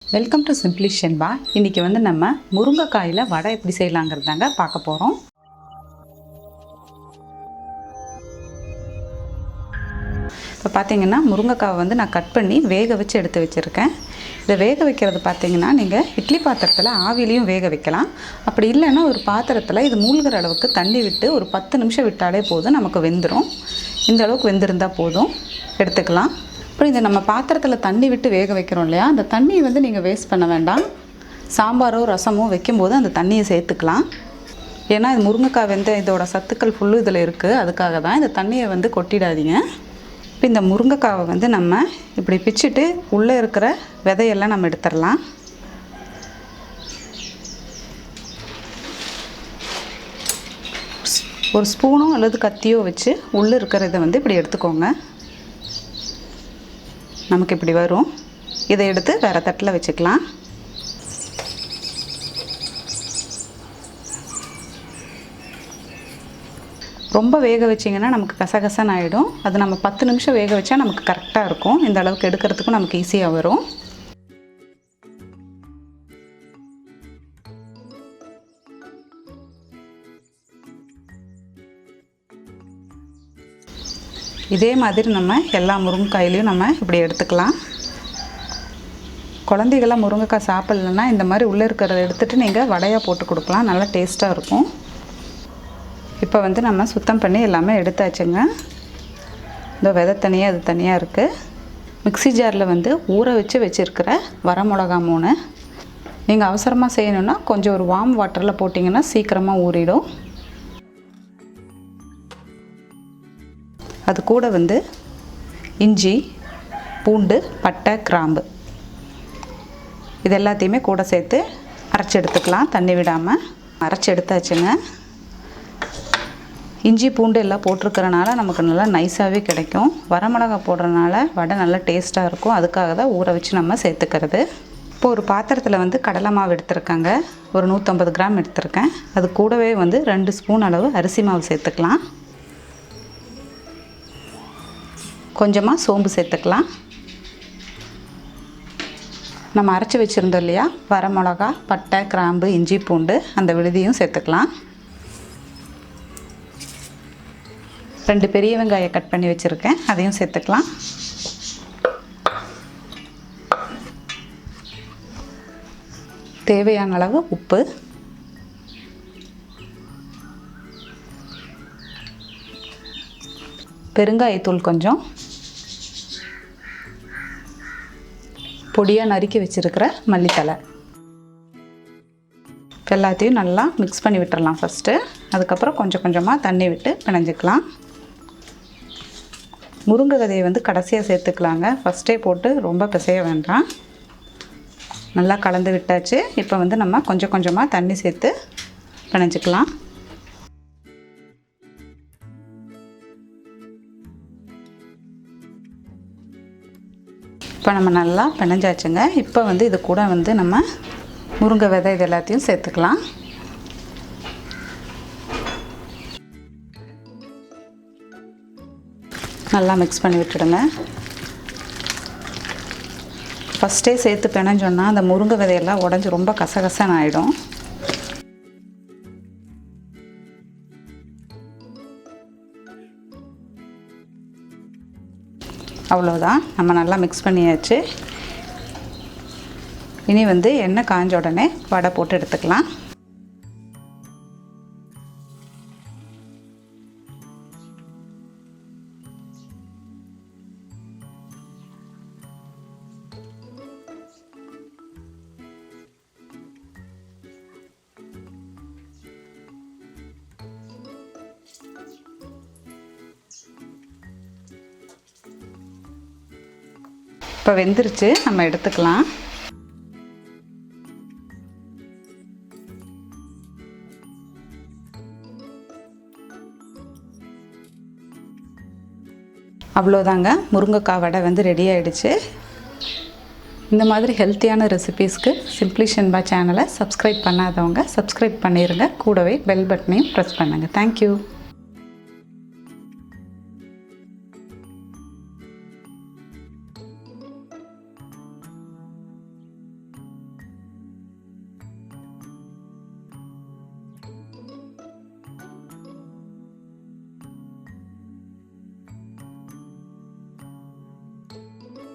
Welcome to simply Shenba. இன்றைக்கி வந்து நம்ம முருங்கைக்காயில் வடை எப்படி செய்யலாங்கிறதாங்க பார்க்க போகிறோம். இப்போ பார்த்திங்கன்னா முருங்கைக்காவை வந்து நான் கட் பண்ணி வேக வச்சு எடுத்து வச்சுருக்கேன். இதை வேக வைக்கிறது பார்த்திங்கன்னா நீங்கள் இட்லி பாத்திரத்தில் ஆவிலையும் வேக வைக்கலாம். அப்படி இல்லைன்னா ஒரு பாத்திரத்தில் இது மூழ்கிற அளவுக்கு தண்ணி விட்டு ஒரு 10 நிமிஷம் விட்டாலே போதும், நமக்கு வெந்துடும். இந்த அளவுக்கு வெந்திருந்தால் போதும், எடுத்துக்கலாம். அப்புறம் இதை நம்ம பாத்திரத்தில் தண்ணி விட்டு வேக வைக்கிறோம் இல்லையா, அந்த தண்ணியை வந்து நீங்கள் வேஸ்ட் பண்ண வேண்டாம். சாம்பாரோ ரசமோ வைக்கும்போது அந்த தண்ணியை சேர்த்துக்கலாம். ஏன்னா இது முருங்கைக்காய் வெந்த இதோட சத்துக்கள் ஃபுல்லு இதில் இருக்குது. அதுக்காக தான் இந்த தண்ணியை வந்து கொட்டிடாதீங்க. இப்போ இந்த முருங்கைக்காவை வந்து நம்ம இப்படி பிச்சுட்டு உள்ளே இருக்கிற விதையெல்லாம் நம்ம எடுத்துடலாம். ஒரு ஸ்பூனோ அல்லது கத்தியோ வச்சு உள்ளே இருக்கிறத வந்து இப்படி எடுத்துக்கோங்க. நமக்கு இப்படி வரும். இதை எடுத்து வேறு தட்டில் வச்சுக்கலாம். ரொம்ப வேக வச்சிங்கன்னா நமக்கு கசகசன்னு ஆகிடும். அது நம்ம 10 நிமிஷம் வேக வச்சா நமக்கு கரெக்டாக இருக்கும். இந்த அளவுக்கு எடுக்கிறதுக்கும் நமக்கு ஈஸியாக வரும். இதே மாதிரி நம்ம எல்லா முருங்கைக்காயிலையும் நம்ம இப்படி எடுத்துக்கலாம். குழந்தைகள்லாம் முருங்கைக்காய் சாப்பிட்லன்னா இந்த மாதிரி உள்ளே இருக்கிறத எடுத்துகிட்டு நீங்கள் வடையாக போட்டு கொடுக்கலாம். நல்லா டேஸ்ட்டாக இருக்கும். இப்போ வந்து நம்ம சுத்தம் பண்ணி எல்லாமே எடுத்தாச்சுங்க. இந்த விதை தனியாக அது தனியாக இருக்குது. மிக்ஸி ஜாரில் வந்து ஊற வச்சு வச்சுருக்கிற வரமிளகா 3. நீங்கள் அவசரமாக செய்யணுன்னா கொஞ்சம் ஒரு வார்ம் வாட்டரில் போட்டிங்கன்னா சீக்கிரமாக ஊறிடும். அது கூட வந்து இஞ்சி, பூண்டு, பட்டை, கிராம்பு இது எல்லாத்தையுமே கூட சேர்த்து அரைச்சி எடுத்துக்கலாம். தண்ணி விடாமல் அரைச்சி எடுத்தாச்சுங்க. இஞ்சி பூண்டு எல்லாம் போட்டிருக்கிறனால நமக்கு நல்லா நைஸாகவே கிடைக்கும். வரமிளகாய் போடுறதுனால வடை நல்லா டேஸ்ட்டாக இருக்கும். அதுக்காக தான் ஊற வச்சு நம்ம சேர்த்துக்கிறது. இப்போ ஒரு பாத்திரத்தில் வந்து கடலை மாவு எடுத்துருக்காங்க. ஒரு 150 கிராம் எடுத்திருக்கேன். அது கூடவே வந்து 2 ஸ்பூன் அளவு அரிசி மாவு சேர்த்துக்கலாம். கொஞ்சமாக சோம்பு சேர்த்துக்கலாம். நம்ம அரைச்சி வச்சுருந்தோம் இல்லையா, வரமிளகா, பட்டை, கிராம்பு, இஞ்சி பூண்டு அந்த விழுதியும் சேர்த்துக்கலாம். 2 பெரிய வெங்காயம் கட் பண்ணி வச்சுருக்கேன், அதையும் சேர்த்துக்கலாம். தேவையான அளவு உப்பு, பெருங்காயத்தூள் கொஞ்சம், பொடியாக நறுக்கி வச்சுருக்கிற மல்லித்தலை எல்லாத்தையும் நல்லா மிக்ஸ் பண்ணி விட்டுறலாம் ஃபஸ்ட்டு. அதுக்கப்புறம் கொஞ்சம் கொஞ்சமாக தண்ணி விட்டு பிணைஞ்சிக்கலாம். முருங்கை விதையை வந்து கடைசியாக சேர்த்துக்கலாங்க. ஃபஸ்ட்டே போட்டு ரொம்ப பிசைய வேண்டாம். நல்லா கலந்து விட்டாச்சு. இப்போ வந்து நம்ம கொஞ்சம் கொஞ்சமாக தண்ணி சேர்த்து பிணைஞ்சிக்கலாம். இப்போ நம்ம நல்லா பிணைஞ்சாச்சுங்க. இப்போ வந்து இது கூட வந்து நம்ம முருங்கை விதை இது எல்லாத்தையும் சேர்த்துக்கலாம். நல்லா மிக்ஸ் பண்ணி விட்டுடுங்க. ஃபஸ்ட்டே சேர்த்து பிணைஞ்சோன்னா அந்த முருங்கை விதையெல்லாம் உடஞ்சி ரொம்ப கசகசன்னு ஆகிடும். அவ்வளோதான், நம்ம நல்லா மிக்ஸ் பண்ணியாச்சு. இனி வந்து எண்ணெய் காஞ்ச உடனே வடை போட்டு எடுத்துக்கலாம். இப்போ வெந்துருச்சு, நம்ம எடுத்துக்கலாம். அவ்வளோதாங்க, முருங்கைக்காய் வடை வந்து ரெடி ஆகிடுச்சு. இந்த மாதிரி ஹெல்த்தியான ரெசிபீஸ்க்கு சிம்பிளி ஷென்பா சேனலை சப்ஸ்கிரைப் பண்ணாதவங்க சப்ஸ்கிரைப் பண்ணிடுங்க. கூடவே பெல் பட்டனையும் ப்ரெஸ் பண்ணுங்கள். தேங்க்யூ.